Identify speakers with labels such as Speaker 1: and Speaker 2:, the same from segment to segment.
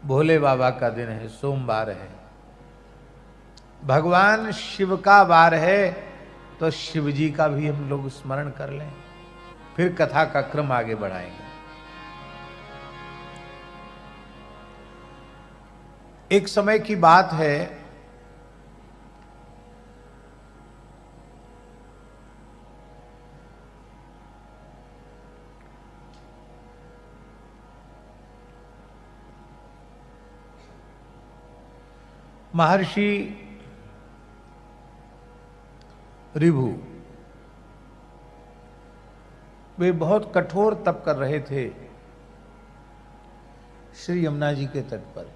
Speaker 1: भोले बाबा का दिन है, सोमवार है, भगवान शिव का वार है, तो शिव जी का भी हम लोग स्मरण कर लें, फिर कथा का क्रम आगे बढ़ाएंगे। एक समय की बात है, महर्षि ऋभु वे बहुत कठोर तप कर रहे थे श्री यमुना जी के तट पर।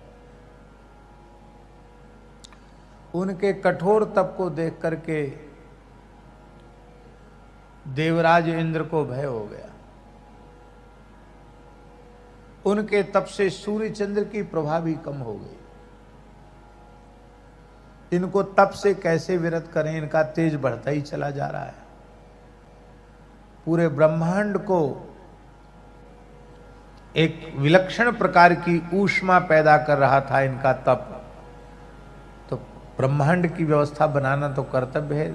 Speaker 1: उनके कठोर तप को देख करके देवराज इंद्र को भय हो गया। उनके तप से सूर्य चंद्र की प्रभा भी कम हो गई। इनको तप से कैसे विरत करें, इनका तेज बढ़ता ही चला जा रहा है। पूरे ब्रह्मांड को एक विलक्षण प्रकार की ऊष्मा पैदा कर रहा था इनका तप। तो ब्रह्मांड की व्यवस्था बनाना तो कर्तव्य है।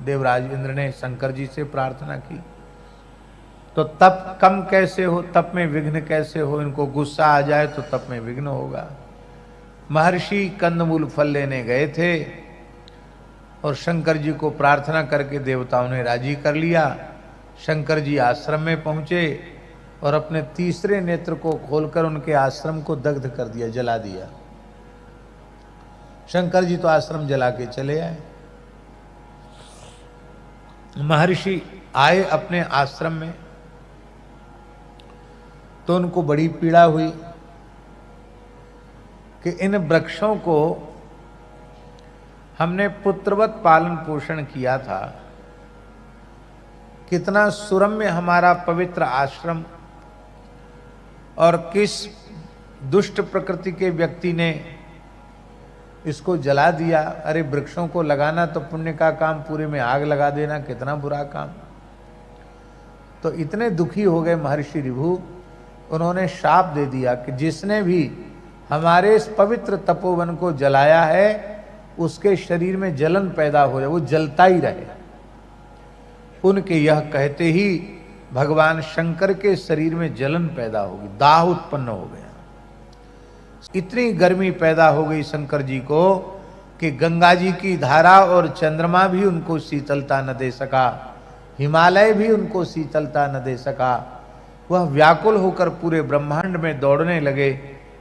Speaker 1: देवराज इंद्र ने शंकर जी से प्रार्थना की, तो तप कम कैसे हो, तप में विघ्न कैसे हो। इनको गुस्सा आ जाए तो तप में विघ्न होगा। महर्षि कंदमूल फल लेने गए थे और शंकर जी को प्रार्थना करके देवताओं ने राजी कर लिया। शंकर जी आश्रम में पहुंचे और अपने तीसरे नेत्र को खोलकर उनके आश्रम को दग्ध कर दिया, जला दिया। शंकर जी तो आश्रम जला के चले आए। महर्षि आए अपने आश्रम में तो उनको बड़ी पीड़ा हुई कि इन वृक्षों को हमने पुत्रवत पालन पोषण किया था, कितना सुरम्य हमारा पवित्र आश्रम, और किस दुष्ट प्रकृति के व्यक्ति ने इसको जला दिया। अरे वृक्षों को लगाना तो पुण्य का काम, पूरे में आग लगा देना कितना बुरा काम। तो इतने दुखी हो गए महर्षि ऋभु, उन्होंने शाप दे दिया कि जिसने भी हमारे इस पवित्र तपोवन को जलाया है उसके शरीर में जलन पैदा हो जाए, वो जलता ही रहे। उनके यह कहते ही भगवान शंकर के शरीर में जलन पैदा होगी, दाह उत्पन्न हो गया। इतनी गर्मी पैदा हो गई शंकर जी को कि गंगा जी की धारा और चंद्रमा भी उनको शीतलता न दे सका, हिमालय भी उनको शीतलता न दे सका। वह व्याकुल होकर पूरे ब्रह्मांड में दौड़ने लगे।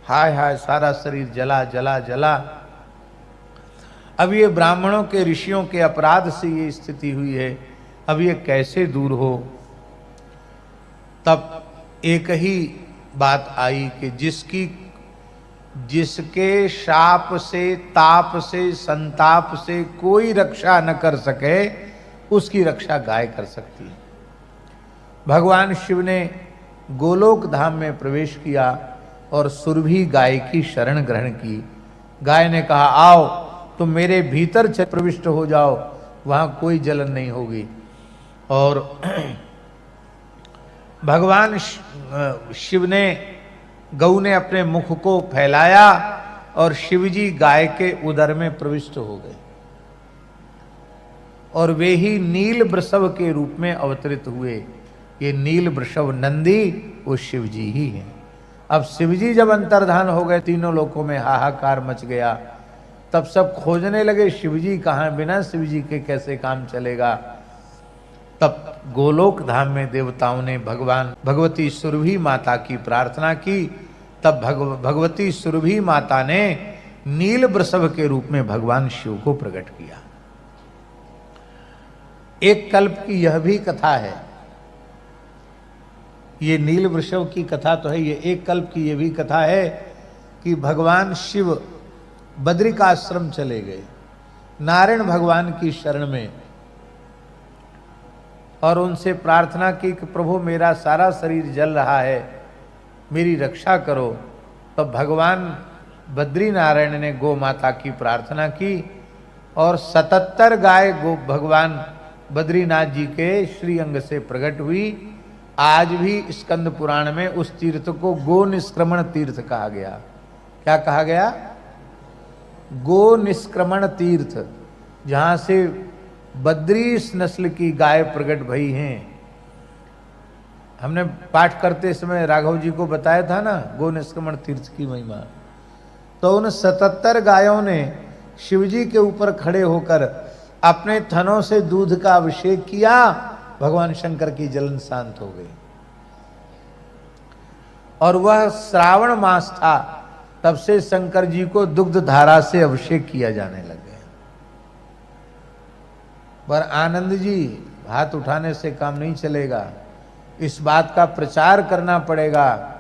Speaker 1: हाय हाय, सारा शरीर जला जला जला। अब ये ब्राह्मणों के, ऋषियों के अपराध से ये स्थिति हुई है, अब ये कैसे दूर हो। तब एक ही बात आई कि जिसके शाप से, ताप से, संताप से कोई रक्षा न कर सके, उसकी रक्षा गाय कर सकती है। भगवान शिव ने गोलोक धाम में प्रवेश किया और सुरभि गाय की शरण ग्रहण की। गाय ने कहा, आओ तुम मेरे भीतर प्रविष्ट हो जाओ, वहां कोई जलन नहीं होगी। और भगवान शिव ने, गौ ने अपने मुख को फैलाया और शिवजी गाय के उदर में प्रविष्ट हो गए और वे ही नील वृषभ के रूप में अवतरित हुए। ये नील वृषभ नंदी वो शिवजी ही हैं। अब शिवजी जब अंतर्धान हो गए, तीनों लोकों में हाहाकार मच गया। तब सब खोजने लगे शिवजी कहाँ, बिना शिवजी के कैसे काम चलेगा। तब गोलोक धाम में देवताओं ने भगवती सुरभि माता की प्रार्थना की। तब भगवती सुरभि माता ने नील वृषभ के रूप में भगवान शिव को प्रकट किया। एक कल्प की यह भी कथा है। ये नील वृषभ की कथा तो है, ये एक कल्प की यह भी कथा है कि भगवान शिव बद्रिकाश्रम चले गए नारायण भगवान की शरण में और उनसे प्रार्थना की कि प्रभु मेरा सारा शरीर जल रहा है, मेरी रक्षा करो। तब भगवान बद्री नारायण ने गो माता की प्रार्थना की और 77 गाय गो भगवान बद्रीनाथ जी के श्री अंग से प्रकट हुई। आज भी स्कंद पुराण में उस तीर्थ को गो निष्क्रमण तीर्थ कहा गया क्या कहा गया? गो निष्क्रमण तीर्थ, जहां से बद्रीश नस्ल की गाय प्रकट भई हैं। हमने पाठ करते समय राघव जी को बताया था ना गो निष्क्रमण तीर्थ की महिमा। तो उन 77 गायों ने शिवजी के ऊपर खड़े होकर अपने थनों से दूध का अभिषेक किया, भगवान शंकर की जलन शांत हो गई। और वह श्रावण मास था, तब से शंकर जी को दुग्ध धारा से अभिषेक किया जाने लगे। पर आनंद जी, हाथ उठाने से काम नहीं चलेगा, इस बात का प्रचार करना पड़ेगा।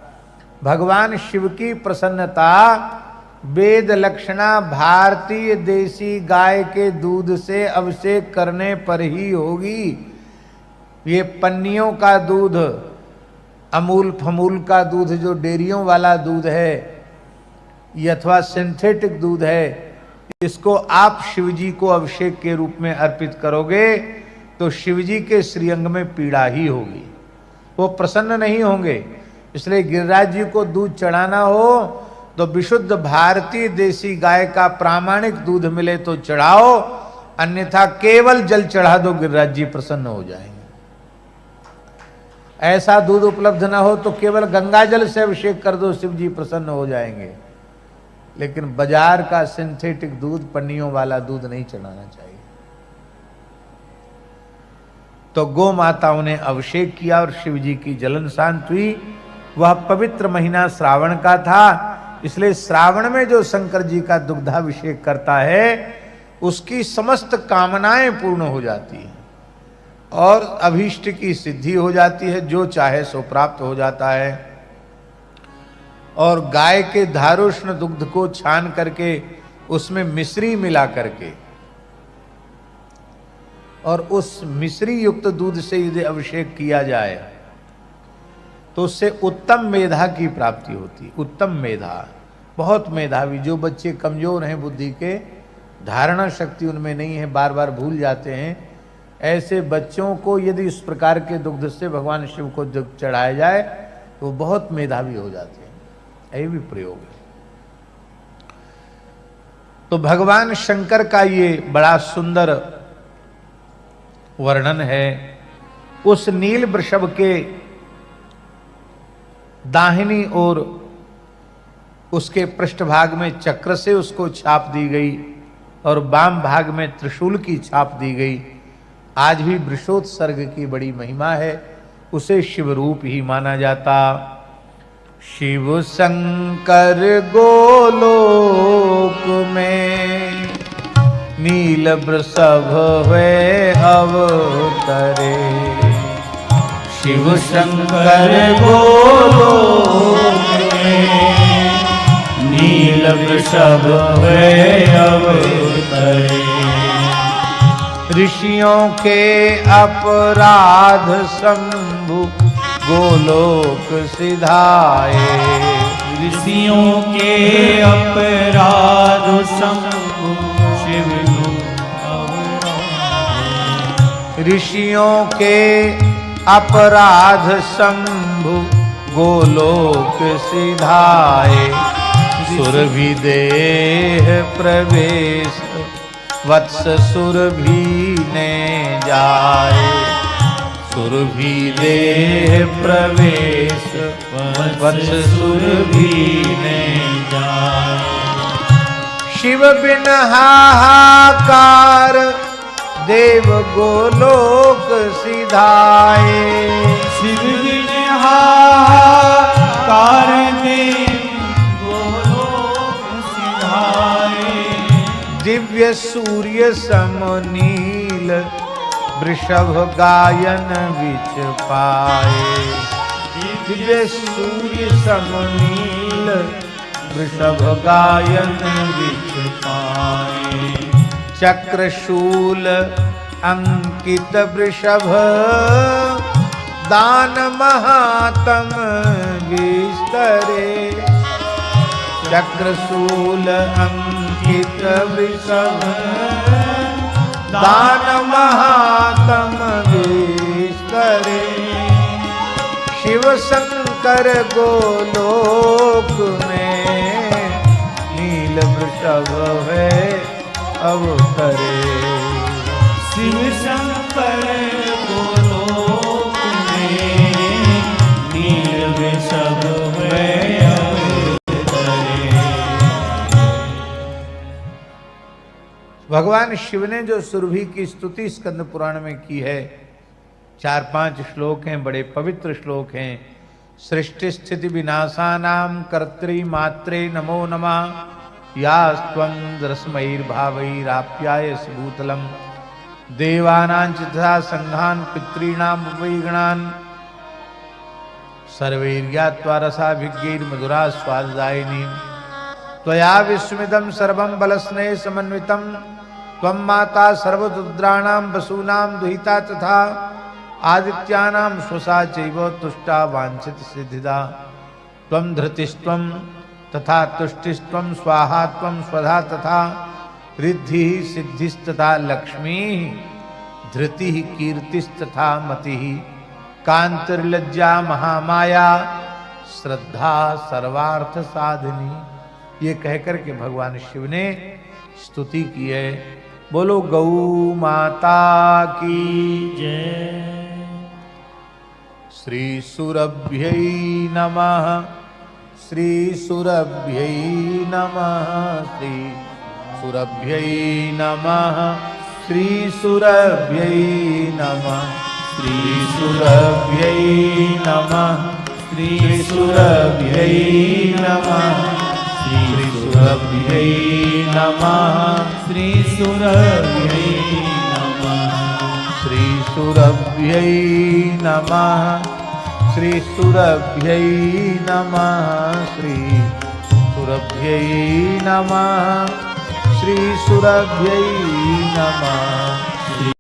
Speaker 1: भगवान शिव की प्रसन्नता वेद लक्षणा भारतीय देसी गाय के दूध से अभिषेक करने पर ही होगी। ये पन्नियों का दूध, अमूल फमूल का दूध, जो डेयरियों वाला दूध है अथवा सिंथेटिक दूध है, इसको आप शिवजी को अभिषेक के रूप में अर्पित करोगे तो शिवजी के श्रीअंग में पीड़ा ही होगी, वो प्रसन्न नहीं होंगे। इसलिए गिरिराज जी को दूध चढ़ाना हो तो विशुद्ध भारतीय देसी गाय का प्रामाणिक दूध मिले तो चढ़ाओ, अन्यथा केवल जल चढ़ा दो, गिरिराज जी प्रसन्न हो जाएंगे। ऐसा दूध उपलब्ध ना हो तो केवल गंगा जल से अभिषेक कर दो, शिव जी प्रसन्न हो जाएंगे। लेकिन बाजार का सिंथेटिक दूध, पन्नियों वाला दूध नहीं चढ़ाना चाहिए। तो गौ माताओं ने अभिषेक किया और शिव जी की जलन शांत हुई। वह पवित्र महीना श्रावण का था, इसलिए श्रावण में जो शंकर जी का दुग्धाभिषेक करता है उसकी समस्त कामनाएं पूर्ण हो जाती हैं और अभीष्ट की सिद्धि हो जाती है, जो चाहे सो प्राप्त हो जाता है। और गाय के धारोष्ण दुग्ध को छान करके उसमें मिश्री मिला करके और उस मिश्री युक्त दूध से यदि अभिषेक किया जाए तो उससे उत्तम मेधा की प्राप्ति होती। उत्तम मेधा, बहुत मेधावी, जो बच्चे कमजोर हैं बुद्धि के, धारणा शक्ति उनमें नहीं है, बार बार भूल जाते हैं, ऐसे बच्चों को यदि इस प्रकार के दुग्ध से भगवान शिव को दुग्ध चढ़ाया जाए तो बहुत मेधावी हो जाते हैं। यही भी प्रयोग है। तो भगवान शंकर का ये बड़ा सुंदर वर्णन है। उस नील वृषभ के दाहिनी ओर उसके पृष्ठभाग में चक्र से उसको छाप दी गई और वाम भाग में त्रिशूल की छाप दी गई। आज भी वृषोत्सर्ग की बड़ी महिमा है, उसे शिव रूप ही माना जाता। शिव शंकर गोलोक में नील वृषभ हुए अवतरे। शिव शंकर गोलोक में नील वृषभ हुए अवतरे। ऋषियों के अपराध शंभु गोलोक सिधाए।
Speaker 2: ऋषियों के अपराध शंभु शिव
Speaker 1: ऋषियों के अपराध शंभु गोलोक सिधाए। सुरभि देह प्रवेश वत्स सुरभि ने जाए। सुरभि देह प्रवेश वत्स सुरभि ने जाए। शिव बिन हाहाकार देव गोलोक सिधाए।
Speaker 2: शिव बिन हाहाकार देव गोलोक सिधाए।
Speaker 1: दिव्य सूर्य सम नील वृषभ गायन विच पाए। दिव्य सूर्य सम नील वृषभ गायन विच पाए। चक्रशूल अंकित वृषभ दान महातम विस्तरे। चक्रशूल अंकित वृषभ दान महातम विस्तरे। शिव शंकर गोलोक में भगवान शिव ने जो सुरभि की स्तुति स्कंद पुराण में की है, 4-5 श्लोक हैं, बड़े पवित्र श्लोक हैं। सृष्टि स्थिति विनाशानाम कर्त्री मात्रे नमो नमः यास्त्वं रसमैर्भावैराप्यायसि भूतलम देवानां च तथा संघान पितॄणां वैगणान् सर्वैर्ज्ञात्वा रसाभिज्ञैर्मधुरा स्वाददायिनी त्वया विस्मितं सर्वं बलस्नेह समन्वितं त्वं माता सर्वरुद्राणां वसूनां दुहिता तथा आदित्यानां स्वसा चैव तुष्टा वांछित सिद्धिदा त्वं धृतिस्त्वं तथा तुष्टिस्त्वं स्वाहा त्वं स्वधा तथा रिद्धिः सिद्धिस्तथा लक्ष्मीः धृतिः कीर्तिस्तथा मतिः कांतिर्लज्जा महामाया श्रद्धा सर्वार्थ साधिनी। ये कहकर के भगवान शिव ने स्तुति की है। बोलो गौ माता की
Speaker 2: जय।
Speaker 1: श्री सुरभ्यै नमः, श्री सुरभ्यै नमः, श्री सुरभ्यै नमः, श्री सुरभ्यै नमः, श्री सुरभ्यै नमः, श्री सुरभ्यै नमः, श्री सुरभ्यै नमः, श्री सुरभ्यै नमः, श्री सुरभ्यै नमः, श्री सुरभ्यै नमः, श्री सुरभ्यै नमः, श्री सुरभ्यै नमः।